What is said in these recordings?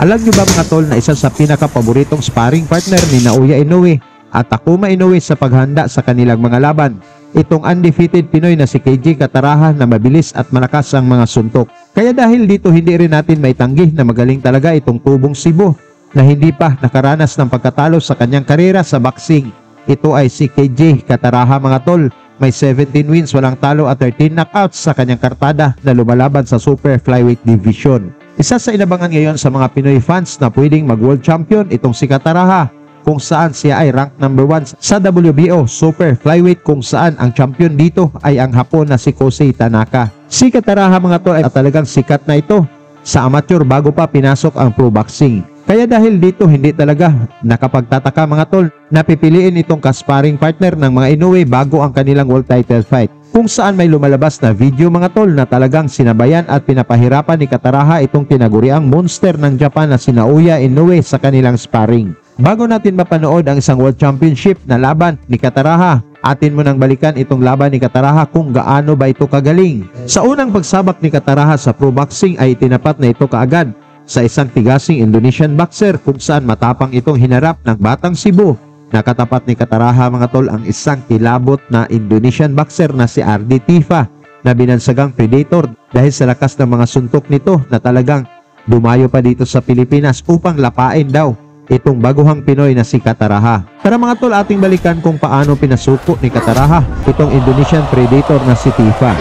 Alam nyo ba mga tol na isa sa pinaka-paboritong sparring partner ni Naoya Inoue at Takuma Inoue sa paghanda sa kanilang mga laban? Itong undefeated Pinoy na si KJ Kataraha na mabilis at malakas ang mga suntok. Kaya dahil dito hindi rin natin maitanggi na magaling talaga itong tubong Cebu na hindi pa nakaranas ng pagkatalo sa kanyang karera sa boxing. Ito ay si KJ Kataraha mga tol. May 17 wins, walang talo at 13 knockouts sa kanyang kartada na lumalaban sa Super Flyweight Division. Isa sa inabangan ngayon sa mga Pinoy fans na pwedeng mag-world champion itong si Kataraha, kung saan siya ay rank number 1 sa WBO Super Flyweight, kung saan ang champion dito ay ang Hapon na si Kosei Tanaka. Si Kataraha mga tol ay talagang sikat na ito sa amateur bago pa pinasok ang pro boxing. Kaya dahil dito hindi talaga nakapagtataka mga tol na pipiliin itong kasparing partner ng mga Inoue bago ang kanilang world title fight, kung saan may lumalabas na video mga tol na talagang sinabayan at pinapahirapan ni Kataraha itong tinaguriang monster ng Japan na si Naoya Inoue sa kanilang sparring. Bago natin mapanood ang isang world championship na laban ni Kataraha, atin mo nang balikan itong laban ni Kataraha kung gaano ba ito kagaling. Sa unang pagsabak ni Kataraha sa pro boxing ay tinapat na ito kaagad sa isang tigasing Indonesian boxer, kung saan matapang itong hinarap ng Batang Cebu. Nakatapat ni Kataraha mga tol ang isang kilabot na Indonesian boxer na si RD Tifa na binansagang Predator dahil sa lakas ng mga suntok nito na talagang dumayo pa dito sa Pilipinas upang lapain daw itong baguhang Pinoy na si Kataraha. Tara mga tol, ating balikan kung paano pinasuko ni Kataraha itong Indonesian Predator na si Tifa.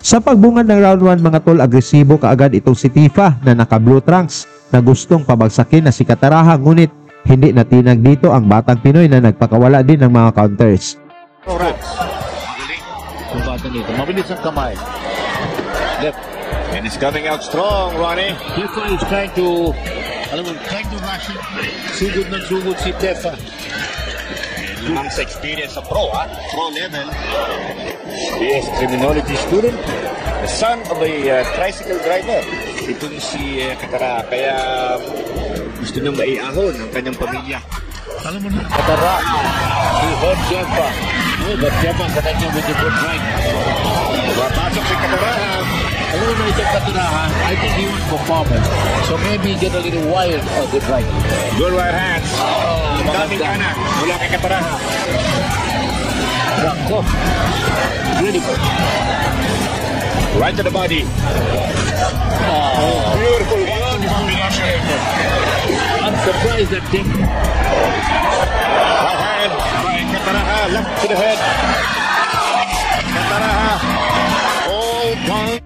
Sa pagbungad ng round 1 mga tol, agresibo kaagad itong si Tifa na naka blue trunks na gustong pabagsakin na si Kataraha, ngunit hindi natinag dito ang batang Pinoy na nagpakawala din ng mga counters. Mabilis ang kamay. Left. And it's coming out strong, Ronnie. Tifa is trying to rush it. Sugod ng sugod si Tifa. Ang sa experience sa pro, pro level. He is criminology student, the son of a tricycle driver. Ito si Kataraha, kaya gusto niyang maiahon ang kanyang pamilya. Alam mo na, Kataraha, he hurt Tifa. But Tifa connecting with the good right. Pasok si Kataraha. Alam mo na itong Kataraha, I think he wants performance. So maybe get a little wild on the right. Good right hands. Daming kanan mula kay Kataraha. Rako. Really good. Right to the body. Beautiful. I'm surprised that thing. Right hand by Kataraha. Left to the head. Kataraha. All down.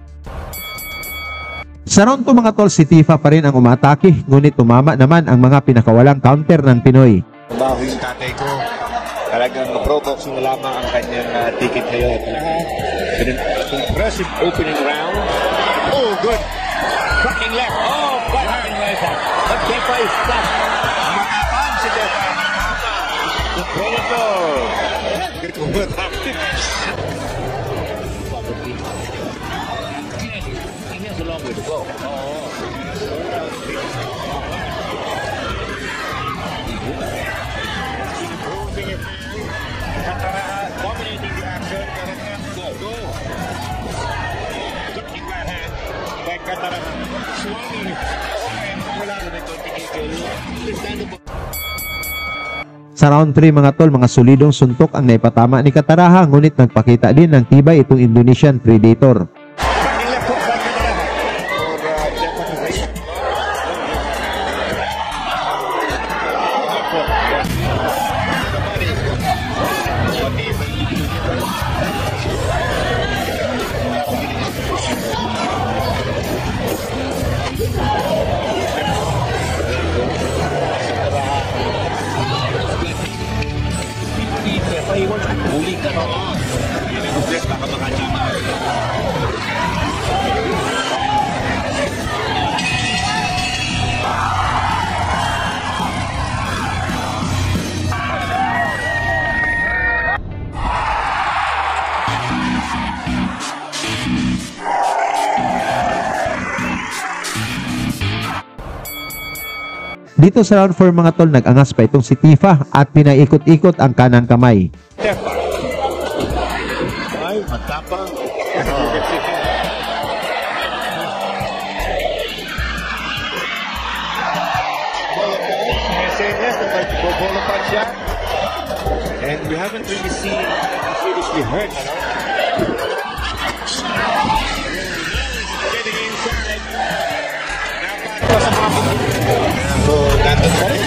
Sa round 2 mga tol, si Tifa pa rin ang umatake, ngunit tumama naman ang mga pinakawalang counter ng Pinoy. Bago yung tatay ko, talagang pro-boxing na lamang ang kanyang ticket ngayon. An impressive opening round. Oh, good. Cracking left. Oh, cracking right. But Tifa is stuck. Matapang si Tifa. The Predator. He has a long way to go. Kataraha dominating the action. Go. Good kick right hand by Kataraha. Swami. Wala na ito. Sa round 3 mga tol, mga solidong suntok ang naipatama ni Kataraha, ngunit nagpakita din ng tibay itong Indonesian Predator. Dito sa round 4 mga tol, nag-angas pa itong si Tifa at pinaikot-ikot ang kanang kamay. Ay, matapang. Marchenes, the bolo punch shot. And we haven't really seen him seriously hurt, you know. Getting inside. So that's the point.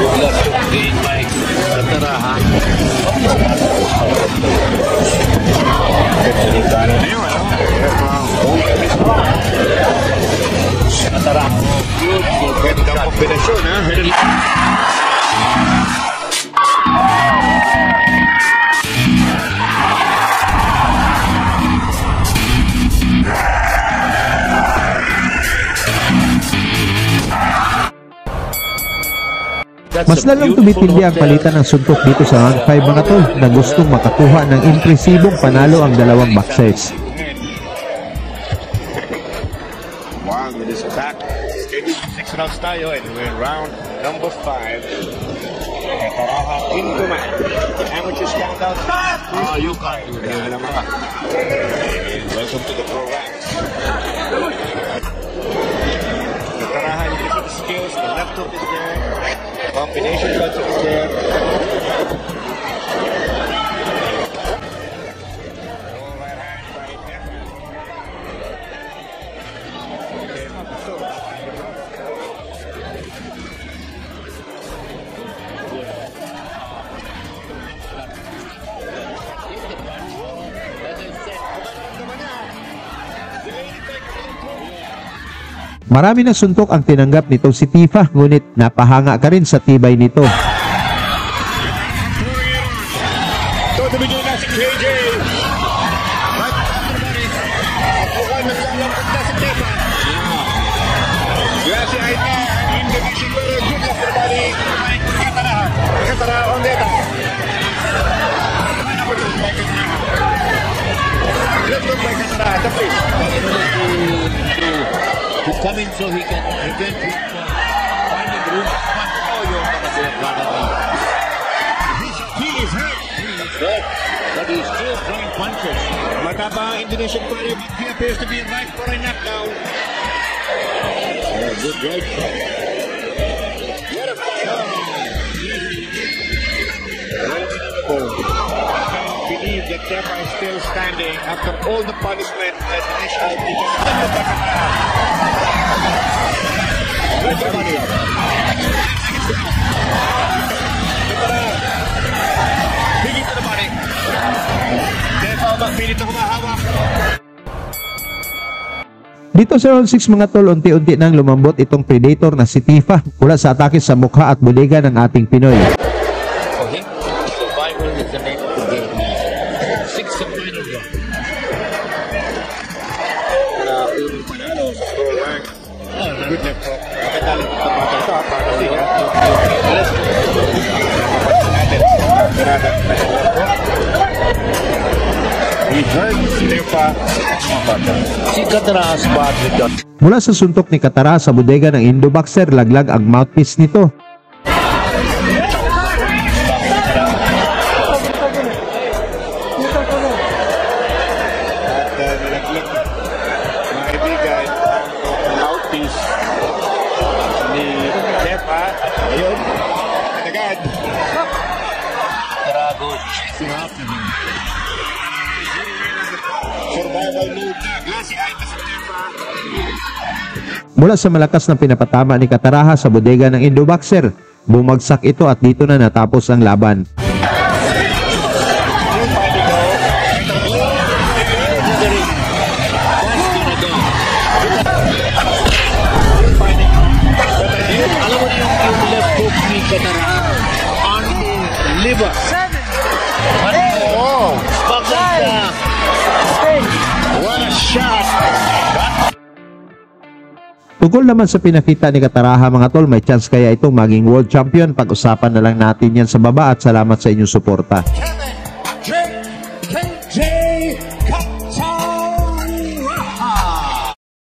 Good luck being Mike Cataraha. Cataraha. Good combination, Mas lalang tumitindi ang palitan ng suntok dito sa round 5 mga tol na gustong makakuha ng impresibong panalo ang dalawang boxers. Wow, with his attack. 6 rounds tayo and we're in round number 5. Cataraha in command. The amateurs count out. Oh, you can't do that. Welcome to the pro ranks. Cataraha using the skills. The left hook is there. Combination punch is there. Marami na suntok ang tinanggap nito si Tifa, ngunit napahanga ka rin sa tibay nito. So to begin na si KJ. At mukhang naglalambot na si Tifa. Grazie ay na Indonesia pero good luck everybody. Cataraha. Cataraha on data. Let's look by Cataraha. The face. To come in so he can find the room. He is hurt. He is hurt. But he's still throwing punches. Mataba Indonesian fighter. He appears to be right for a knockdown. Good right shot. What a fight. I believe that Tepa is still standing after all the punishment that Indonesia Bigit to the body. Tepa magpilit na humahawak. Dito sa round 6 mga tol, unti-unti nang lumambot itong predator na si Tifa mula sa atake sa mukha at bodega ng ating Pinoy. For him, survival is the name of the game. 6 final round. Panalo sa score rank. Good left hook. Kapitali ito sa bata ito. Para siya. Let's go. He heard Tepa. Si Cataraha spot with that. Mula sa suntok ni Cataraha sa bodega ng Indo-Boxer, laglag ang mouthpiece nito. Ayun. Agad. Tarago chasing after him. Survival mode na. Glassy eye na sa Tepa. Mula sa malakas na pinapatama ni Cataraha sa bodega ng Indo-Boxer, bumagsak ito at dito na natapos ang laban. Liver. 7. Oh, maganda. What a shot. Tungkol naman sa pinakita ni Cataraha mga tol, may chance kaya itong maging world champion? Pag-usapan na lang natin yan sa baba at salamat sa inyong suporta.